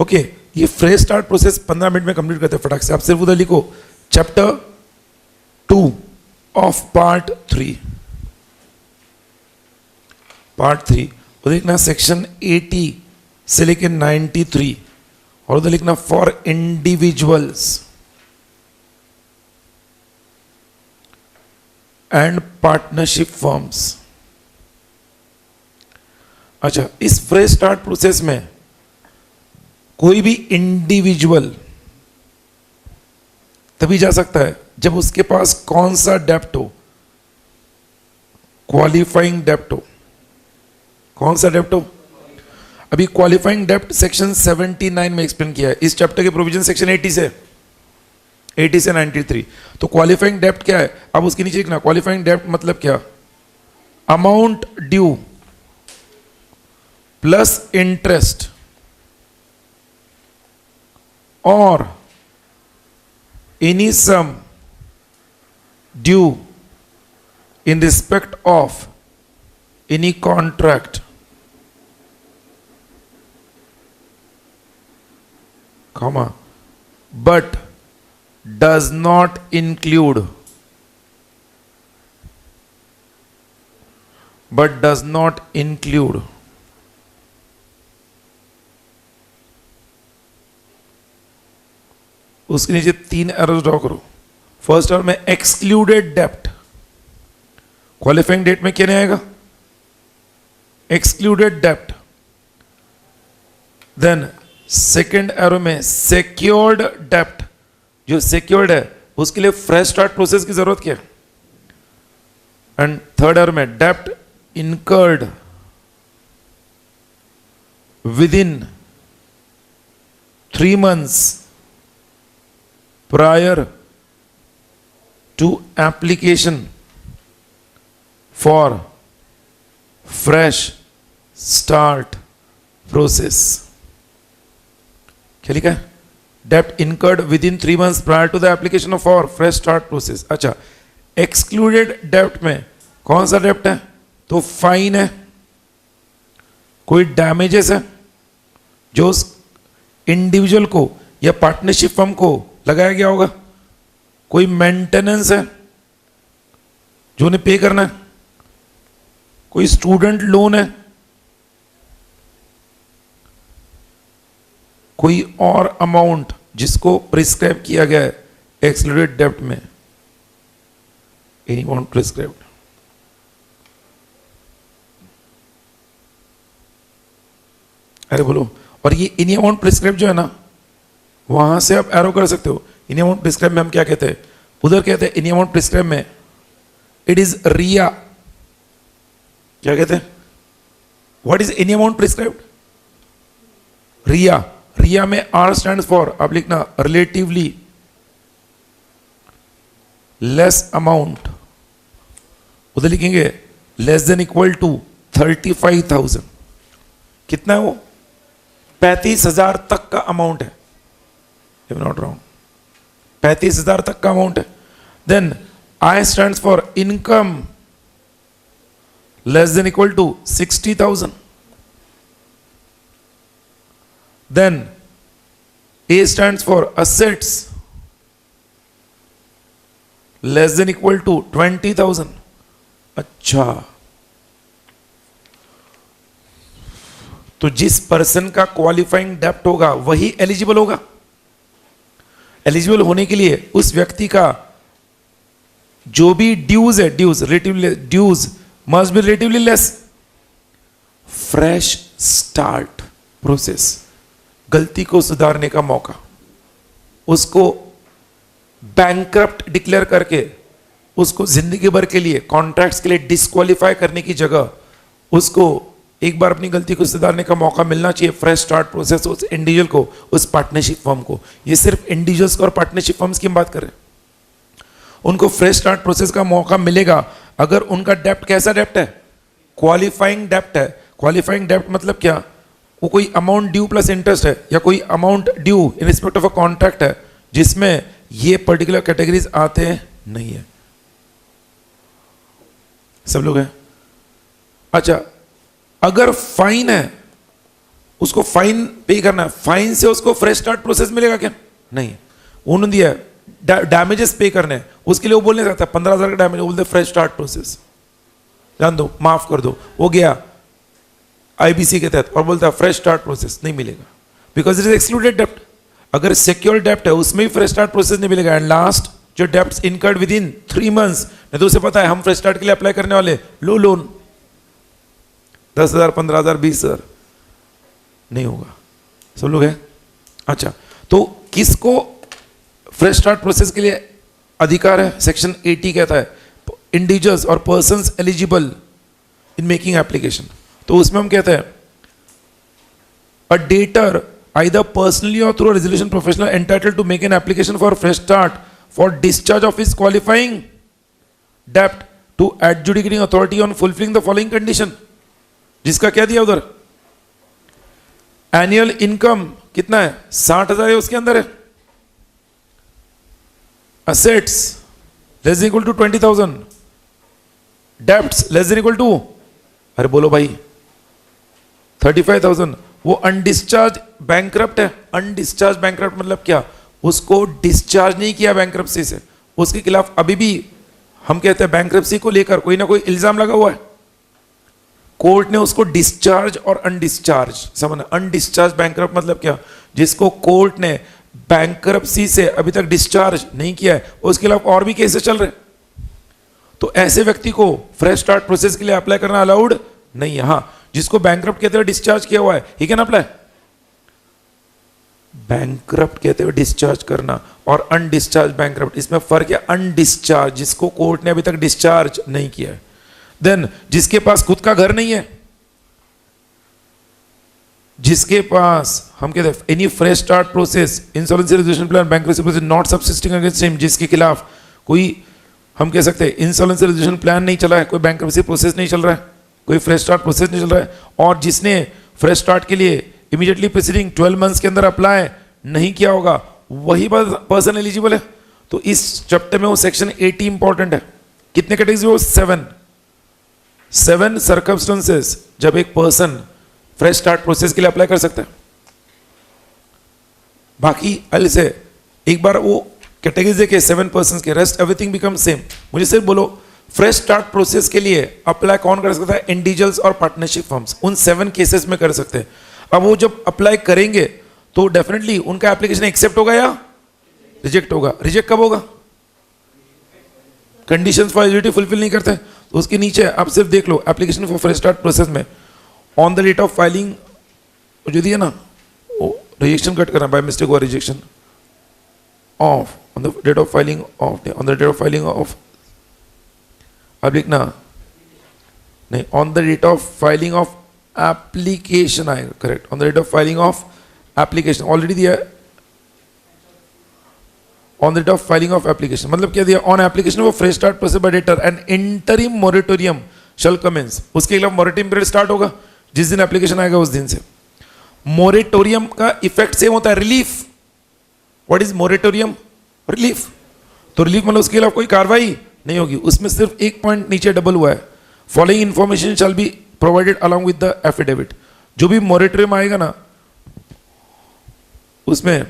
Okay, ये fresh start process 15 minute में complete करते हैं फटाक से। आप सिर्फ उधर लिखो चैप्टर 2 ऑफ पार्ट 3, पार्ट 3, उधर लिखना सेक्शन 80 से लेकर 93, और उधर लिखना for individuals and partnership firms. अच्छा, इस फ्रेश स्टार्ट प्रोसेस में कोई भी इंडिविजुअल तभी जा सकता है जब उसके पास कौन सा डेप्ट हो, क्वालिफाइंग डेप्ट हो। कौन सा डेप्ट हो? अभी क्वालिफाइंग डेप्ट सेक्शन 79 में एक्सप्लेन किया है। इस चैप्टर के प्रोविजन सेक्शन 80 से 93। तो क्वालिफाइंग डेप्ट क्या है? अब उसके नीचे लिखना क्वालिफाइंग डेप्ट मतलब क्या, amount due plus interest or any sum due in respect of any contract, comma, but does not include उसके नीचे 3 एरोज ड्रॉ करो। फर्स्ट एरो में एक्सक्लूडेड डेप्ट, क्वालिफाइंग डेट में क्या नहीं आएगा? एक्सक्लूडेड डेप्ट। देन सेकंड एरो में सिक्योर्ड डेप्ट, जो सिक्योर्ड है उसके लिए फ्रेश स्टार्ट प्रोसेस की जरूरत क्या है? एंड थर्ड एरो में डेप्ट incurred within 3 months prior to application for fresh start process। क्या लिखा है? डेप्ट incurred within 3 months prior to the application of for fresh start process। अच्छा, एक्सक्लूडेड डेप्ट में कौन सा डेप्ट है? तो फाइन है, कोई डैमेजेस है जो उस इंडिविजुअल को या पार्टनरशिप फर्म को लगाया गया होगा, कोई मेंटेनेंस है जो उन्हें पे करना है, कोई स्टूडेंट लोन है, कोई और अमाउंट जिसको प्रिस्क्राइब किया गया है एक्सक्लूडेड डेप्ट में, एनी अमाउंट प्रिस्क्राइब्ड। अरे बोलो, और ये एनी अमाउंट प्रिस्क्राइब जो है ना, वहां से आप एरो कर सकते हो। एनी अमाउंट प्रिस्क्राइब में हम क्या कहते हैं? उधर कहते हैं एनी अमाउंट प्रिस्क्राइब में इट इज रिया। क्या कहते हैं? What is any amount prescribed? रिया। रिया में आर स्टैंड्स फॉर, आप लिखना रिलेटिवली लेस अमाउंट, उधर लिखेंगे लेस देन इक्वल टू 35,000। कितना है वो? 35,000 तक का अमाउंट है, नॉट रॉन्ग, 35,000 तक का अमाउंट है। Then I stands for income less than equal to 60,000। Then A stands for assets less than equal to 20,000। अच्छा, तो जिस पर्सन का क्वालिफाइंग डेप्ट होगा वही एलिजिबल होगा। एलिजिबल होने के लिए उस व्यक्ति का जो भी ड्यूज है, dues must be relatively less. Fresh start process, गलती को सुधारने का मौका, उसको बैंकरप्ट डिक्लेयर करके उसको जिंदगी भर के लिए कॉन्ट्रैक्ट्स के लिए डिस्क्वालीफाई करने की जगह उसको एक बार अपनी गलती को सुधारने का मौका मिलना चाहिए। फ्रेश स्टार्ट प्रोसेस उस इंडिविजुअल को, उस पार्टनरशिप फर्म को। ये सिर्फ इंडिविजुअल्स को और पार्टनरशिप फर्म्स की हम बात कर रहे हैं। उनको फ्रेश स्टार्ट प्रोसेस का मौका मिलेगा अगर उनका डेप्ट कैसा डेप्ट है? क्वालिफाइंग डेप्ट है। क्वालिफाइंग डेप्ट मतलब क्या? वो कोई अमाउंट ड्यू प्लस इंटरेस्ट है, या कोई amount due in respect of a contract है जिसमें ये पर्टिकुलर कैटेगरीज आते नहीं है। सब लोग हैं? अच्छा, अगर फाइन है उसको फाइन पे करना है, फाइन से उसको फ्रेश स्टार्ट प्रोसेस मिलेगा क्या? नहीं, उन्होंने दिया डैमेजेस पे करने हैं, उसके लिए वो बोलने सकता है 15,000 का डैमेज, बोलते फ्रेश स्टार्ट प्रोसेस, जान दो, माफ कर दो, वो गया आईबीसी के तहत और बोलता है फ्रेश स्टार्ट प्रोसेस नहीं मिलेगा, बिकॉज इट इज एक्सक्लूडेड डेप्ट। अगर सिक्योर डेप्ट है उसमें भी फ्रेश स्टार्ट प्रोसेस नहीं मिलेगा। एंड लास्ट, जो debts incurred within 3 months, नहीं तो उसे पता है हम फ्रेश स्टार्ट के लिए अप्लाई करने वाले, लो लोन 10,000, 15,000, 20,000 नहीं होगा। सब लोग हैं? अच्छा, तो किसको फ्रेश स्टार्ट प्रोसेस के लिए अधिकार है? सेक्शन 80 कहता है इंडिविजुअल्स और persons eligible in making application. तो उसमें हम कहते हैं अ debtor either personally or through a resolution professional entitled to make an application for fresh start for discharge of his qualifying debt to adjudicating authority on fulfilling the following condition। जिसका क्या दिया उधर? Annual income कितना है? 60,000 है, उसके अंदर है। Assets less equal to 20,000, debts less equal to, अरे बोलो भाई, 35,000। वो अनडिस्चार्ज बैंकरप्ट है। अनडिस्चार्ज बैंकरप्ट मतलब क्या? उसको डिस्चार्ज नहीं किया बैंकरप्सी से, उसके खिलाफ अभी भी हम कहते हैं बैंकरप्सी को लेकर कोई ना कोई इल्जाम लगा हुआ है, कोर्ट ने उसको डिस्चार्ज और अनडिस्चार्ज समझना। अनडिस्चार्ज बैंकरप्ट मतलब क्या? जिसको कोर्ट ने बैंकरप्सी से अभी तक डिस्चार्ज नहीं किया है, उसके खिलाफ और भी केसेस चल रहे, तो ऐसे व्यक्ति को फ्रेश स्टार्ट प्रोसेस के लिए अप्लाई करना अलाउड नहीं है। हाँ, जिसको बैंकरप्ट कहते हुए डिस्चार्ज किया हुआ है, ही कैन अप्लाई। बैंकरप्ट कहते हुए डिस्चार्ज करना और अनडिस्चार्ज बैंकरप्ट, इसमें फर्क है। अनडिस्चार्ज जिसको कोर्ट ने अभी तक डिस्चार्ज नहीं किया है। देन जिसके पास खुद का घर नहीं है, जिसके पास हम कहते हैं any fresh start process, insolvency resolution plan, bankruptcy process not subsisting against him, जिसके खिलाफ कोई हम कह सकते हैं इंसॉल्वेंसी रेजोल्यूशन प्लान नहीं चला है, कोई बैंकरप्सी प्रोसेस नहीं चल रहा है, कोई फ्रेश स्टार्ट प्रोसेस नहीं चल रहा है, और जिसने फ्रेश स्टार्ट के लिए इमीडिएटली प्रीसीडिंग 12 months के अंदर अप्लाई नहीं किया होगा, वही पर्सन एलिजिबल है। तो इस चैप्टर में वो सेक्शन 80 इंपॉर्टेंट है। कितने कैटेगरीज? वो 7 सर्कमस्टेंसेस जब एक पर्सन फ्रेश स्टार्ट प्रोसेस के लिए अप्लाई कर सकता है। बाकी अल से एक बार वो कैटेगरीज देखे 7 पर्सन के, रेस्ट एवरीथिंग बिकम सेम। मुझे सिर्फ बोलो फ्रेश स्टार्ट प्रोसेस के लिए अप्लाई कौन कर सकता है? इंडिविजुअल्स और पार्टनरशिप फर्म्स, उन 7 केसेस में कर सकते हैं। अब वो जब अप्लाई करेंगे तो डेफिनेटली उनका एप्लीकेशन एक्सेप्ट होगा या रिजेक्ट होगा। रिजेक्ट कब होगा? कंडीशंस फॉर एलिजिबिलिटी फुलफिल नहीं करते, तो उसके नीचे आप सिर्फ देख लो application for fresh start process में on the date of filing जो दिया ना, रिजेक्शन कट करना, बाय मिस्टेक हुआ rejection of on the date of filing of, on the date of filing of, अब लिखना नहीं, on the date of filing of application आएगा, correct. On the date of filing of application already दिया है, on the date of filing of application मतलब क्या दिया? On application for fresh start process by debtor and interim moratorium shall commence. उसके खिलाफ moratorium period start होगा जिस दिन एप्लीकेशन आएगा उस दिन से। मोरेटोरियम का इफेक्ट सेम होता है, relief. What is moratorium? Relief. तो रिलीफ मतलब उसके खिलाफ कोई कार्रवाई नहीं होगी। उसमें सिर्फ एक पॉइंट नीचे डबल हुआ है, following information shall be provided along with the affidavit. जो भी मोरेटोरियम आएगा ना उसमें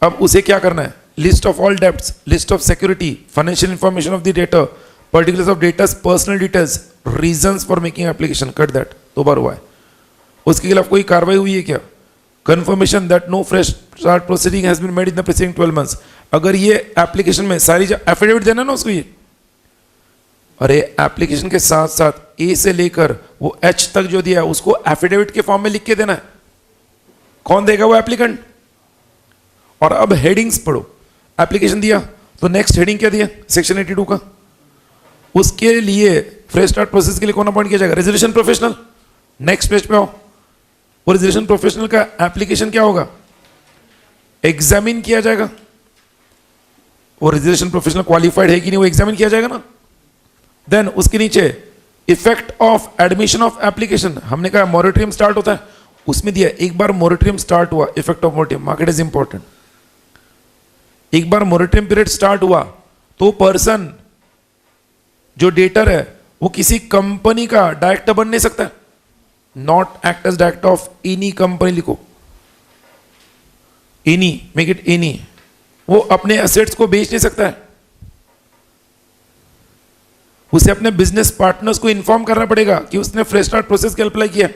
अब उसे क्या करना है? List of all debts, list of security, financial information of the debtor, particulars of debtors personal details, reasons for making application, cut that, 2 बार हुआ है। उसके खिलाफ कोई कार्रवाई हुई है क्या? Confirmation that no fresh start proceeding has been made in the preceding 12 months। अगर ये एप्लीकेशन में सारी एफिडेविट देना ना उसको, ये अरे एप्लीकेशन के साथ साथ ए से लेकर वो एच तक जो दिया है उसको एफिडेविट के फॉर्म में लिख के देना है। कौन देगा? वो एप्लीकेंट। और अब हेडिंग्स पढ़ो। एप्लीकेशन दिया तो नेक्स्ट हेडिंग क्या दिया? सेक्शन 82 का। उसके लिए फ्रेश स्टार्ट प्रोसेस के लिए कौन अपॉइंट किया जाएगा? Resolution professional. नेक्स्ट पेज पे आओ। वो रेजोल्यूशन प्रोफेशनल का एप्लीकेशन क्या होगा? एग्जामिन किया जाएगा। वो रेजोल्यूशन प्रोफेशनल क्वालिफाइड है कि नहीं वो एग्जामिन किया जाएगा ना। देन उसके नीचे effect of admission of application, हमने कहा मोरेटोरियम स्टार्ट होता है, उसमें दिया एक बार मोरेटोरियम स्टार्ट हुआ, effect of moratorium, market is important. एक बार मोरेटोरियम पीरियड स्टार्ट हुआ तो पर्सन जो डेटर है वो किसी कंपनी का डायरेक्टर बन नहीं सकता। Not act as director of any company लिखो, एनी, मेक इट एनी। वो अपने एसेट्स को बेच नहीं सकता है, उसे अपने बिजनेस पार्टनर्स को इन्फॉर्म करना पड़ेगा कि उसने फ्रेश स्टार्ट प्रोसेस के अप्लाई किया।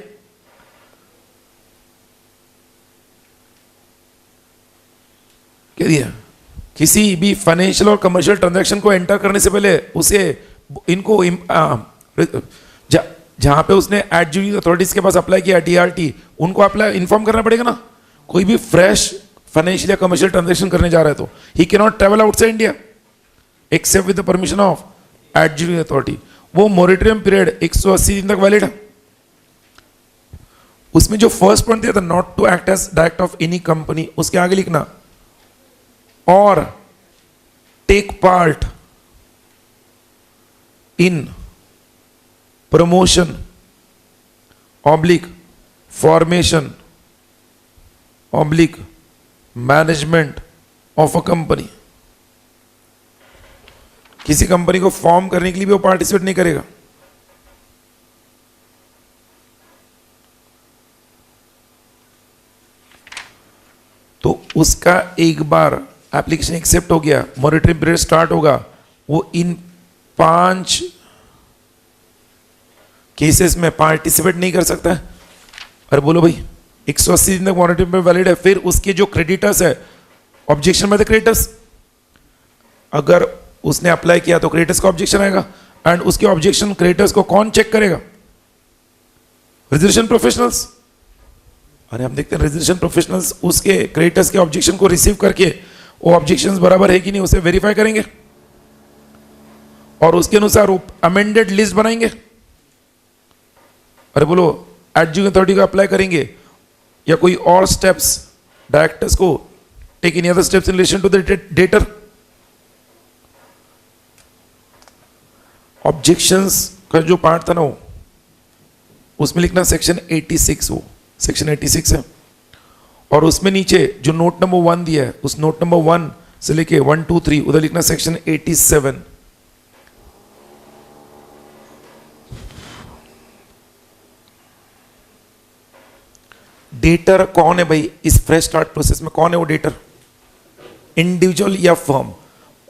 क्या दिया? किसी भी फाइनेंशियल और कमर्शियल ट्रांजैक्शन को एंटर करने से पहले उसे इनको जहां पे उसने एडजुडिकेटिंग अथॉरिटीज के पास अप्लाई किया, डीआरटी, उनको अप्लाई इन्फॉर्म करना पड़ेगा ना। कोई भी फ्रेश फाइनेंशियल या कमर्शियल ट्रांजैक्शन करने जा रहा है तो he can not travel outside India accept with the permission of adjudicating authority. वो मोरेटोरियम पीरियड 180 दिन तक वैलिड है। उसमें जो फर्स्ट पॉइंट दिया था, not to act as director of any company, उसके आगे लिखना और take part in promotion oblique formation oblique management of a company. किसी कंपनी को फॉर्म करने के लिए भी वो पार्टिसिपेट नहीं करेगा। तो उसका एक बार एप्लीकेशन एक्सेप्ट हो गया, मॉनिटरिंग पीरियड स्टार्ट होगा, वो इन 5 केसेस में पार्टिसिपेट नहीं कर सकता है। अरे बोलो भाई, 180 दिन तक मॉनिटरिंग पीरियड वैलिड है। फिर उसके जो क्रेडिटर्स है, ऑब्जेक्शन बाय द क्रेडिटर्स, अगर उसने अप्लाई किया तो क्रेडिटर्स का ऑब्जेक्शन आएगा, एंड उसके ऑब्जेक्शन क्रेडिटर्स को कौन चेक करेगा? Resolution professionals. अरे हम देखते हैं रेजोल्यूशन प्रोफेशनल्स उसके क्रेडिटर्स के ऑब्जेक्शन को रिसीव करके वो ऑब्जेक्शंस बराबर है कि नहीं उसे वेरीफाई करेंगे और उसके अनुसार वो अमेंडेड लिस्ट बनाएंगे। अरे बोलो, एडजुडिकेटिंग अथॉरिटी को अप्लाई करेंगे या कोई और स्टेप्स डायरेक्टर्स को take any other steps in relation to the debtor. Objections का जो पार्ट था ना वो उसमें लिखना सेक्शन 86, वो सेक्शन 86 है। और उसमें नीचे जो नोट नंबर 1 दिया है, उस नोट नंबर 1 से लेके 1, 2, 3 उधर लिखना सेक्शन 87। डेटर कौन है भाई इस फ्रेश स्टार्ट प्रोसेस में? कौन है वो डेटर? इंडिविजुअल या फर्म?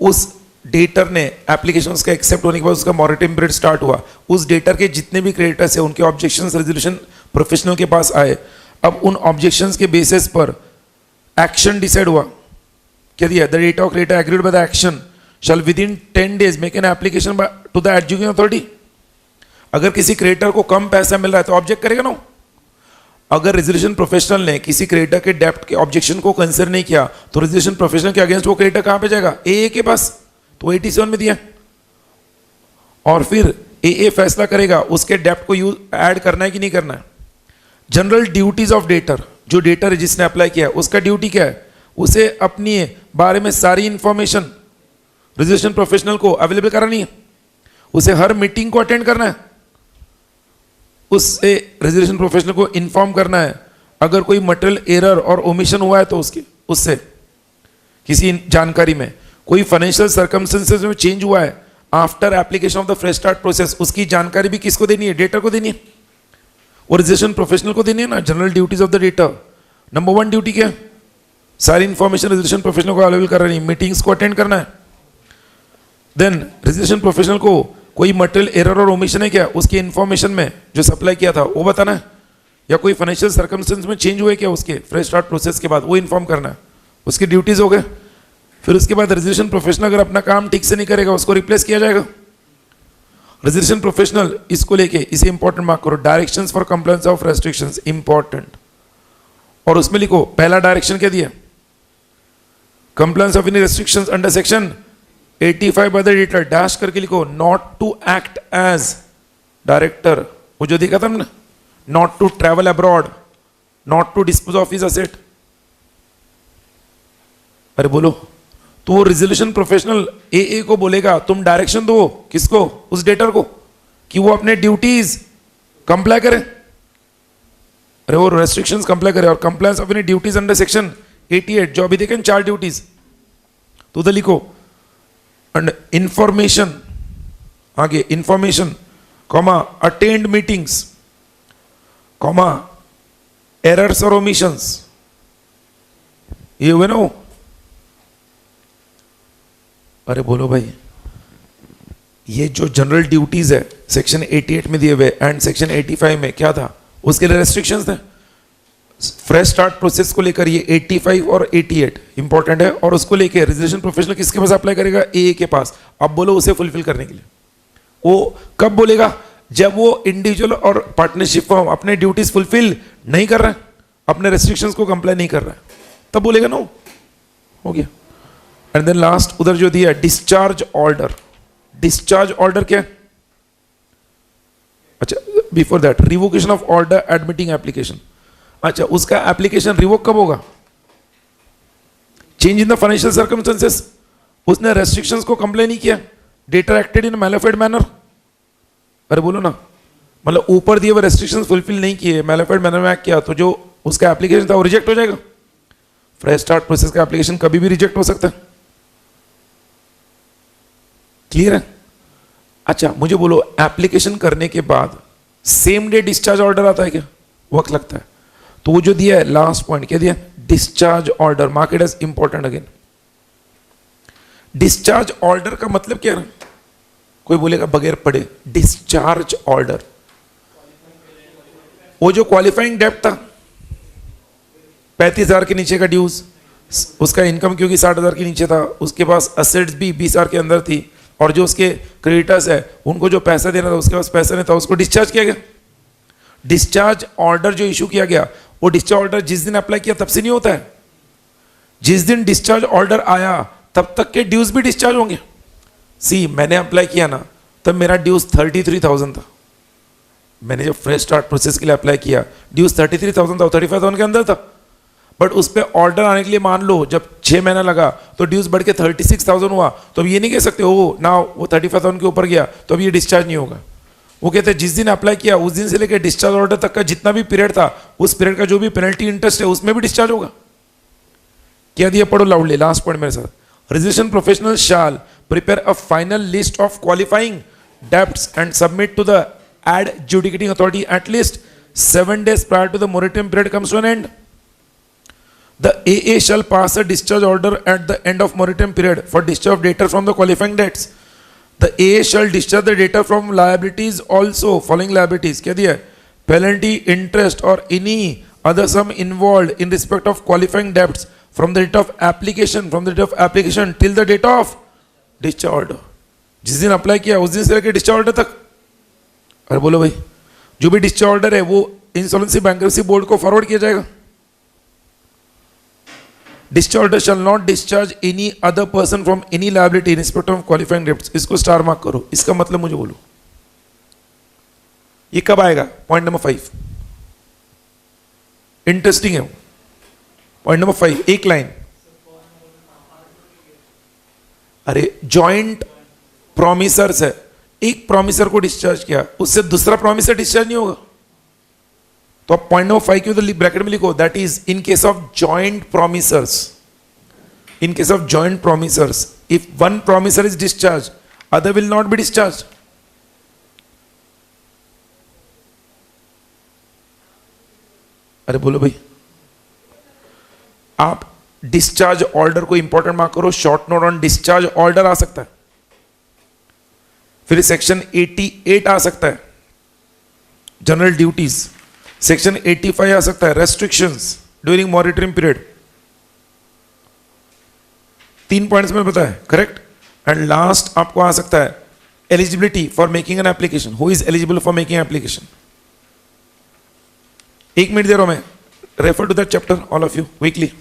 उस डेटर ने एप्लीकेशन का एक्सेप्ट होने के बाद उसका मॉनिटरिंग पीरियड स्टार्ट हुआ, उस डेटर के जितने भी क्रेडिटर्स है उनके ऑब्जेक्शंस रेजोल्यूशन प्रोफेशनल के पास आए। अब उन ऑब्जेक्शंस के बेसिस पर एक्शन डिसाइड हुआ। क्या दिया? The debtor of creditor aggrieved by the action shall within 10 days make an application to the adjudicating authority. अगर किसी क्रेडिटर को कम पैसा मिल रहा है तो ऑब्जेक्ट करेगा ना। अगर रेजोल्यूशन प्रोफेशनल ने किसी क्रेडिटर के डेप्ट के ऑब्जेक्शन को कंसिडर नहीं किया तो रेजोल्यूशन प्रोफेशनल के अगेंस्ट वो क्रेडिटर कहां पे जाएगा? एए के पास। तो 87 में दिया और फिर एए फैसला करेगा उसके डेप्ट को यूज ऐड करना है कि नहीं करना है। जनरल ड्यूटीज ऑफ डेटर, जो डेटर है जिसने अप्लाई किया उसका ड्यूटी क्या है? उसे अपनी बारे में सारी इंफॉर्मेशन रेजोल्यूशन प्रोफेशनल को अवेलेबल करानी है, उसे हर मीटिंग को अटेंड करना है, उससे रेजोल्यूशन प्रोफेशनल को इन्फॉर्म करना है। अगर कोई मटेरियल एरर और ओमिशन हुआ है तो उससे किसी जानकारी में कोई फाइनेंशियल सर्कमस्टेंसेस में चेंज हुआ है after application of the fresh start process, उसकी जानकारी भी किसको देनी है? डेटर को देनी है और रेजोल्यूशन प्रोफेशनल को देनी है ना। General duties of the debtor, number 1 duty क्या है? सारी इंफॉर्मेशन रेजोल्यूशन प्रोफेशनल को अवेलेबल करनी है, मीटिंग्स को अटेंड करना है। देन रेजोल्यूशन प्रोफेशनल को कोई मटेरियल एरर और ओमिशन है क्या उसकी इंफॉर्मेशन में जो सप्लाई किया था वो बताना है, या कोई फाइनेंशियल सर्कमस्टेंस में चेंज हुए क्या उसके फ्रेश स्टार्ट प्रोसेस के बाद वो इन्फॉर्म करना है। उसकी ड्यूटीज हो गए। फिर उसके बाद रेजोल्यूशन प्रोफेशनल अगर अपना काम ठीक से नहीं करेगा उसको रिप्लेस किया जाएगा। रेजोल्यूशन प्रोफेशनल इसको लेके इसे इंपॉर्टेंट मार्क करो, directions for compliance of restrictions, important. और उसमें लिखो पहला डायरेक्शन क्या दिया? Compliance of any restrictions under section 85 by the debtor dash करके लिखो, not to act as director, वो जो देखा था हमने, not to travel abroad, not to dispose of his asset. अरे बोलो, तो वो रेजोल्यूशन प्रोफेशनल एए को बोलेगा तुम डायरेक्शन दो किसको? उस डेटर को, कि वो अपने ड्यूटीज कंप्लाई करे। अरे वो रेस्ट्रिक्शंस कंप्लाई करे और compliance of any duties under section 88 जो अभी देखें 4 ड्यूटीज, तो उधर लिखो and information आगे information comma attend meetings comma errors और ओमिशंस, ये हुए ना वो। अरे बोलो भाई, ये जो जनरल ड्यूटीज है सेक्शन 88 में दिए हुए एंड सेक्शन 85 में क्या था, उसके लिए रेस्ट्रिक्शंस थे। फ्रेश स्टार्ट प्रोसेस को लेकर ये 85 और 88 इंपॉर्टेंट है, और उसको लेकर रेजिस्ट्रेशन प्रोफेशनल किसके पास अप्लाई करेगा, ए के पास। अब बोलो उसे फुलफिल करने के लिए वो कब बोलेगा, जब वो इंडिविजुअल और पार्टनरशिप फॉर्म अपने ड्यूटीज फुलफिल नहीं कर रहा है, अपने रेस्ट्रिक्शंस को कंप्लाई नहीं कर रहा है, तब बोलेगा नो, हो गया। एंड देन लास्ट उधर जो दिया डिस्चार्ज ऑर्डर। डिस्चार्ज ऑर्डर क्या है, अच्छा before that revocation of order admitting application. अच्छा, उसका एप्लीकेशन रिवोक कब होगा, change in the financial circumstances, उसने रेस्ट्रिक्शंस को कंप्लाई नहीं किया, डेटा एक्टेड इन मैलिफाइड मैनर। अरे बोलो ना, मतलब ऊपर दिए हुए रेस्ट्रिक्शंस फुलफिल नहीं किए, मैलिफाइड मैनर में एक्ट किया, तो जो उसका एप्लीकेशन था वो रिजेक्ट हो जाएगा। फ्रेश स्टार्ट प्रोसेस का एप्लीकेशन कभी भी रिजेक्ट हो सकता है। क्लियर है? अच्छा मुझे बोलो, एप्लीकेशन करने के बाद सेम डे डिस्चार्ज ऑर्डर आता है क्या, वक्त लगता है? तो वो जो दिया है लास्ट पॉइंट क्या दिया, discharge order, mark it as important again. Discharge order का मतलब क्या है, कोई बोलेगा बगैर पढ़े, डिस्चार्ज ऑर्डर, वो जो क्वालिफाइंग डेप्ट था 35,000 के नीचे का ड्यूज, उसका इनकम क्योंकि 60,000 के नीचे था, उसके पास असेट्स भी 20,000 के अंदर थी, और जो उसके क्रेडिटर्स है उनको जो पैसा देना था उसके पास पैसा नहीं था, उसको डिस्चार्ज किया गया। डिस्चार्ज ऑर्डर जो इशू किया गया, वो डिस्चार्ज ऑर्डर जिस दिन अप्लाई किया तब से नहीं होता है, जिस दिन डिस्चार्ज ऑर्डर आया तब तक के ड्यूज भी डिस्चार्ज होंगे। सी मैंने अप्लाई किया ना, तब मेरा ड्यूज 33,000 था, मैंने जब फ्रेश स्टार्ट प्रोसेस के लिए अप्लाई किया ड्यूज 33,000 था, 35,000 के अंदर था, बट उस पर ऑर्डर आने के लिए मान लो जब 6 महीना लगा तो ड्यूज बढ़ के 36,000 हुआ, तो अब ये नहीं कह सकते हो ना वो 35,000 के ऊपर गया तो अब ये डिस्चार्ज नहीं होगा। वो कहते हैं जिस दिन अप्लाई किया उस दिन से लेकर डिस्चार्ज ऑर्डर तक का जितना भी पीरियड था, उस पीरियड का जो भी पेनल्टी इंटरेस्ट है उसमें भी डिस्चार्ज होगा। क्या दिया, पढ़ो लाउडली लास्ट पॉइंट मेरे साथ। Registration professional shall prepare a final list of qualifying debts and submit to the adjudicating authority at least 7 days prior to the moratorium period comes to an end. The AA shall pass a discharge order at the end of moratorium period for discharge of debtor from the qualifying debts. The AA shall discharge the debtor from liabilities also, following liabilities. क्या दिया है, penalty, interest or any other sum involved in respect of qualifying debts from the date of application till the date of discharge order. जिस दिन apply किया उस दिन से लेकर डिस्चार्ज ऑर्डर तक। अरे बोलो भाई, जो भी डिस्चार्ज ऑर्डर है वो इंसॉल्वेंसी बैंक्रप्सी बोर्ड को फॉरवर्ड किया जाएगा। Discharge order shall not discharge any other person from any liability in respect of qualifying debts. इसको स्टार मार्क करो, इसका मतलब मुझे बोलो ये कब आएगा, पॉइंट नंबर 5। इंटरेस्टिंग है पॉइंट नंबर 5, एक लाइन। अरे जॉइंट प्रोमिसर्स है, एक प्रोमिसर को डिस्चार्ज किया उससे दूसरा प्रोमिसर डिस्चार्ज नहीं होगा, तो आप पॉइंट नंबर 5 के उधर ब्रैकेट में लिखो that is in case of joint promisors. In case of joint promisors if one promisor is discharge other will not be discharge. अरे बोलो भाई, आप डिस्चार्ज ऑर्डर को इंपॉर्टेंट मार्क करो, short note on discharge order आ सकता है, फिर सेक्शन 88 आ सकता है जनरल ड्यूटीज, सेक्शन 85 आ सकता है restrictions during monitoring period. 3 points में बताया करेक्ट। एंड लास्ट आपको आ सकता है eligibility for making an application, who is eligible for making application. 1 minute दे रहा हूं मैं, refer to that chapter all of you weekly.